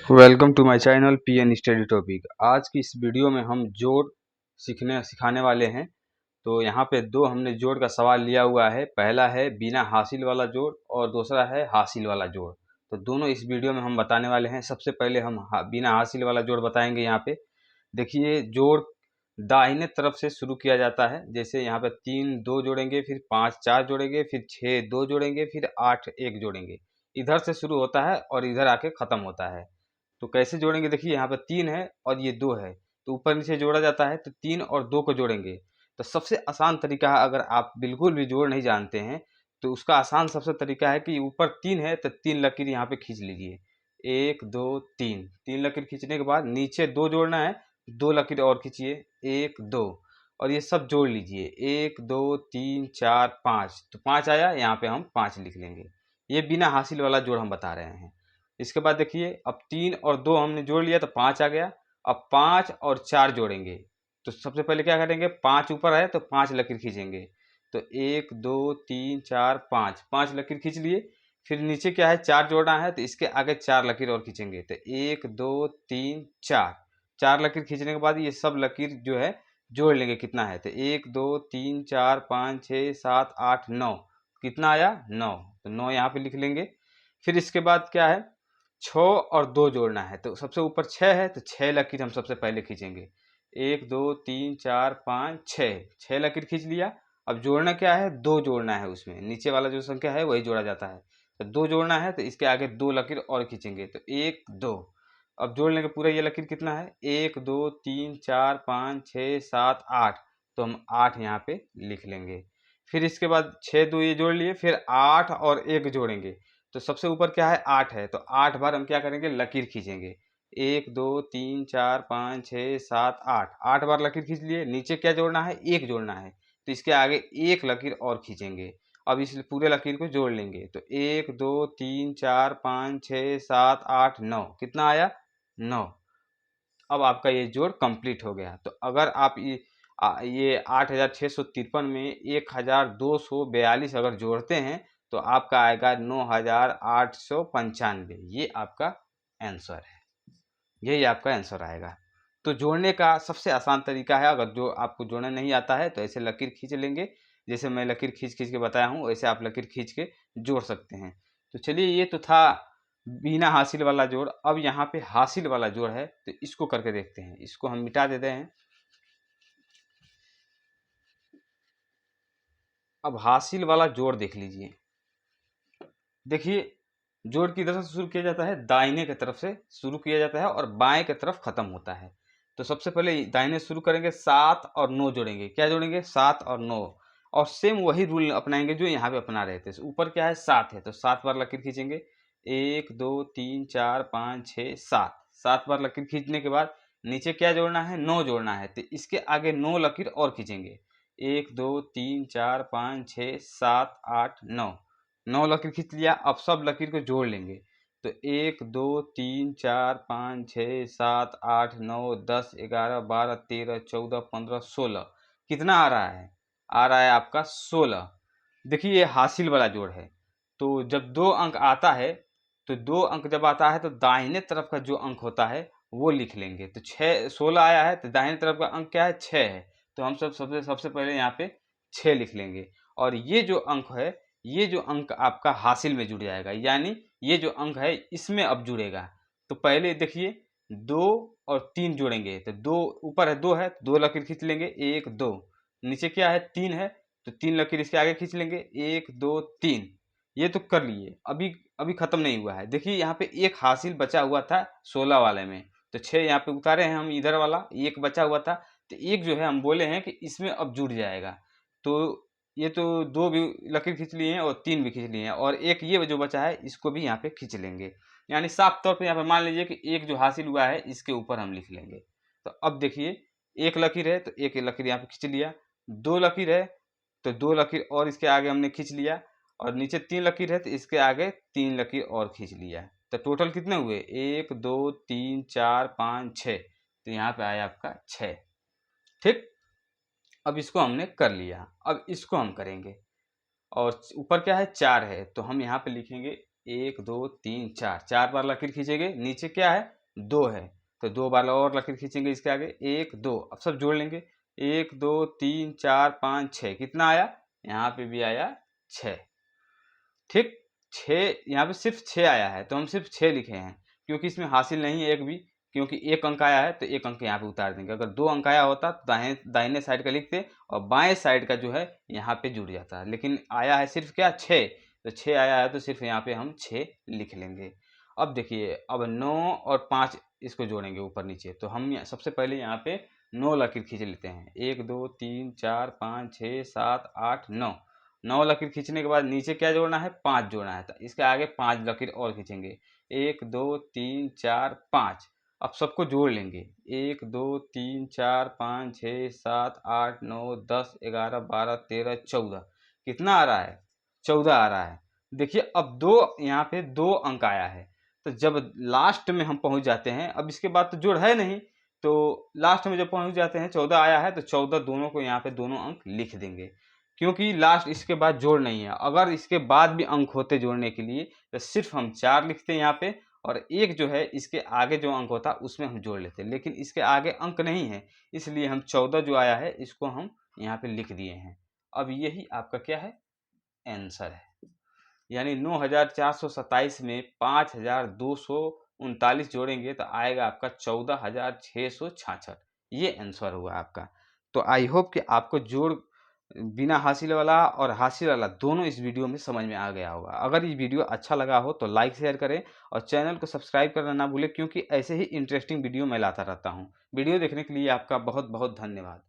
Welcome to my channel PN study topic. आज की इस वीडियो में हम जोड़ सिखाने वाले हैं। तो यहाँ पे दो हमने जोड़ का सवाल लिया हुआ है। पहला है बिना हासिल वाला जोड़ और दूसरा है हासिल वाला जोड़। तो दोनों इस वीडियो में हम बताने वाले हैं। सबसे पहले हम बिना हासिल वाला जोड़ बताएंगे। यहाँ पे देखिए, जोड़ दाहिने तरफ से शुरू किया जाता है। जैसे यहाँ पे 3 2 जोड़ेंगे, फिर 5 4 जोड़ेंगे, फिर 6 2 जोड़ेंगे, फिर 8 1 जोड़ेंगे। इधर से शुरू होता है और इधर आके खत्म होता है। तो कैसे जोड़ेंगे? देखिए, यहाँ पर 3 है और ये 2 है, तो ऊपर नीचे जोड़ा जाता है। तो 3 और 2 को जोड़ेंगे। तो सबसे आसान तरीका है, अगर आप बिल्कुल भी जोड़ नहीं जानते हैं तो उसका आसान सबसे तरीका है कि ऊपर 3 है तो 3 लकीर यहाँ पे खींच लीजिए। 1 2 3, 3 लकीर खींचने के बाद नीचे 2 जोड़ना है, 2 लकीर और खींचिए, 1 2, और ये सब जोड़ लीजिए। 1 2 3 4 5, तो 5 आया, यहाँ पे हम 5 लिख लेंगे। ये बिना हासिल वाला जोड़ हम बता रहे हैं। इसके बाद देखिए, अब 3 और 2 हमने जोड़ लिया तो 5 आ गया। अब 5 और 4 जोड़ेंगे। तो सबसे पहले क्या करेंगे, 5 ऊपर है तो 5 लकीर खींचेंगे। तो 1 2 3 4 5, 5 लकीर खींच लिए। फिर नीचे क्या है, 4 जोड़ना है, तो इसके आगे 4 लकीर और खींचेंगे। तो 1 2 3 4, 4 लकीर खींचने के बाद ये सब लकीर जो है जोड़ लेंगे। कितना है, तो 1 2 3 4 5 6 7 8 9, कितना आया, 9। तो 9 यहाँ पे लिख लेंगे। फिर इसके बाद क्या है, 6 और 2 जोड़ना है। तो सबसे ऊपर 6 है तो 6 लकीर हम सबसे पहले खींचेंगे। 1 2 3 4 5 6, 6 लकीर खींच लिया। अब जोड़ना क्या है, 2 जोड़ना है। उसमें नीचे वाला जो संख्या है वही जोड़ा जाता है। तो 2 जोड़ना है तो इसके आगे 2 लकीर और खींचेंगे। तो 1 2, अब जोड़ लेंगे पूरा। ये लकीर कितना है, 1 2 3 4 5 6 7 8, तो हम 8 यहाँ पे लिख लेंगे। फिर इसके बाद 6 2 ये जोड़ लिए, फिर 8 और 1 जोड़ेंगे। तो सबसे ऊपर क्या है, 8 है, तो 8 बार हम क्या करेंगे, लकीर खींचेंगे। 1 2 3 4 5 6 7 8, 8 बार लकीर खींच लिए। नीचे क्या जोड़ना है, 1 जोड़ना है, तो इसके आगे 1 लकीर और खींचेंगे। अब इस पूरे लकीर को जोड़ लेंगे। तो 1 2 3 4 5 6 7 8 9, कितना आया, 9। अब आपका ये जोड़ कंप्लीट हो गया। तो अगर आप ये 8653 में 1242 अगर जोड़ते हैं तो आपका आएगा 9895। ये आपका आंसर है, यही आपका आंसर आएगा। तो जोड़ने का सबसे आसान तरीका है, अगर जो आपको जोड़ना नहीं आता है तो ऐसे लकीर खींच लेंगे। जैसे मैं लकीर खींच खींच के बताया हूँ, वैसे आप लकीर खींच के जोड़ सकते हैं। तो चलिए, ये तो था बिना हासिल वाला जोड़। अब यहाँ पे हासिल वाला जोड़ है, तो इसको करके देखते हैं। इसको हम मिटा देते हैं। अब हासिल वाला जोड़ देख लीजिए। देखिए, जोड़ की तरफ से शुरू किया जाता है, दाहिने की तरफ से शुरू किया जाता है और बाएं की तरफ खत्म होता है। तो सबसे पहले दाहिने शुरू करेंगे, 7 और 9 जोड़ेंगे। क्या जोड़ेंगे, 7 और 9, और सेम वही रूल अपनाएंगे जो यहाँ पे अपना रहे थे। ऊपर क्या है, 7 है, तो 7 बार लकीर खींचेंगे। 1 2 3 4 5 6 7, 7 बार लकीर खींचने के बाद नीचे क्या जोड़ना है, 9 जोड़ना है, तो इसके आगे 9 लकीर और खींचेंगे। 1 2 3 4 5 6 7 8 9, 9 लकीर खींच लिया। अब सब लकीर को जोड़ लेंगे। तो 1 2 3 4 5 6 7 8 9 10 11 12 13 14 15 16, कितना आ रहा है, आ रहा है आपका 16। देखिए, ये हासिल वाला जोड़ है। तो जब 2 अंक आता है, तो 2 अंक जब आता है तो दाहिने तरफ का जो अंक होता है वो लिख लेंगे। तो 16 आया है तो दाहिने तरफ का अंक क्या है, 6 है, तो हम सबसे सबसे पहले यहाँ पे 6 लिख लेंगे। और ये जो अंक है, ये जो अंक आपका हासिल में जुड़ जाएगा, यानी ये जो अंक है इसमें अब जुड़ेगा। तो पहले देखिए, 2 और 3 जोड़ेंगे। तो 2 ऊपर है, 2 है, 2 लकीर खींच लेंगे, 1 2। नीचे क्या है, 3 है, तो 3 लकीर इसके आगे खींच लेंगे, 1 2 3। ये तो कर लिए। अभी अभी खत्म नहीं हुआ है। देखिए, यहाँ पे एक हासिल बचा हुआ था 16 वाले में, तो 6 यहाँ पे उतारे हैं हम। इधर वाला एक बचा हुआ था, तो एक जो है हम बोले हैं कि इसमें अब जुड़ जाएगा। तो ये तो 2 भी लकीर खींच लिए हैं और 3 भी खींच लिए हैं, और एक ये जो बचा है इसको भी यहाँ पे खींच लेंगे। यानी साफ तौर पे यहाँ पे मान लीजिए कि एक जो हासिल हुआ है इसके ऊपर हम लिख लेंगे। तो अब देखिए, एक लकीर है तो एक लकीर यहाँ पे खींच लिया। 2 लकीर है तो 2 लकीर और इसके आगे हमने खींच लिया। और नीचे 3 लकीर है तो इसके आगे 3 लकीर और खींच लिया। तो टोटल कितने हुए, 1 2 3 4 5 6, तो यहाँ पे आया आपका 6। ठीक, अब इसको हमने कर लिया। अब इसको हम करेंगे। और ऊपर क्या है, 4 है, तो हम यहाँ पे लिखेंगे 1 2 3 4, 4 बार लकीर खींचेंगे। नीचे क्या है, 2 है, तो 2 बार और लकीर खींचेंगे इसके आगे, 1 2, अब सब जोड़ लेंगे, 1 2 3 4 5 6, कितना आया, यहाँ पे भी आया 6। ठीक, 6 यहाँ पे सिर्फ 6 आया है, तो हम सिर्फ 6 लिखे हैं, क्योंकि इसमें हासिल नहीं है एक भी, क्योंकि 1 अंक आया है तो 1 अंक यहाँ पे उतार देंगे। अगर 2 अंक आया होता तो दाहिने साइड का लिखते और बाएं साइड का जो है यहाँ पे जुड़ जाता, लेकिन आया है सिर्फ क्या 6, तो 6 आया है तो सिर्फ यहाँ पे हम 6 लिख लेंगे। अब देखिए, अब 9 और 5 इसको जोड़ेंगे ऊपर नीचे, तो हम सबसे पहले यहाँ पे 9 लकीर खींच लेते हैं, 1 2 3 4 5 6 7 8 9। 9 लकीर खींचने के बाद नीचे क्या जोड़ना है, 5 जोड़ना है, तो इसके आगे 5 लकीर और खींचेंगे, 1 2 3 4 5। अब सबको जोड़ लेंगे, 1 2 3 4 5 6 7 8 9 10 11 12 13 14, कितना आ रहा है, 14 आ रहा है। देखिए अब 2 यहाँ पे 2 अंक आया है, तो जब लास्ट में हम पहुंच जाते हैं, अब इसके बाद तो जोड़ है नहीं, तो लास्ट में जब पहुंच जाते हैं 14 आया है, तो 14 दोनों को यहाँ पे दोनों अंक लिख देंगे, क्योंकि लास्ट इसके बाद जोड़ नहीं है। अगर इसके बाद भी अंक होते जोड़ने के लिए तो सिर्फ हम 4 लिखते हैं यहाँ पे, और एक जो है इसके आगे जो अंक होता उसमें हम जोड़ लेते हैं, लेकिन इसके आगे अंक नहीं है, इसलिए हम 14 जो आया है इसको हम यहाँ पे लिख दिए हैं। अब यही आपका क्या है, आंसर है। यानी 9427 में 5239 जोड़ेंगे तो आएगा आपका 14666, ये आंसर हुआ आपका। तो आई होप कि आपको जोड़ बिना हासिल वाला और हासिल वाला दोनों इस वीडियो में समझ में आ गया होगा। अगर ये वीडियो अच्छा लगा हो तो लाइक शेयर करें और चैनल को सब्सक्राइब करना ना भूलें, क्योंकि ऐसे ही इंटरेस्टिंग वीडियो मैं लाता रहता हूँ। वीडियो देखने के लिए आपका बहुत बहुत धन्यवाद।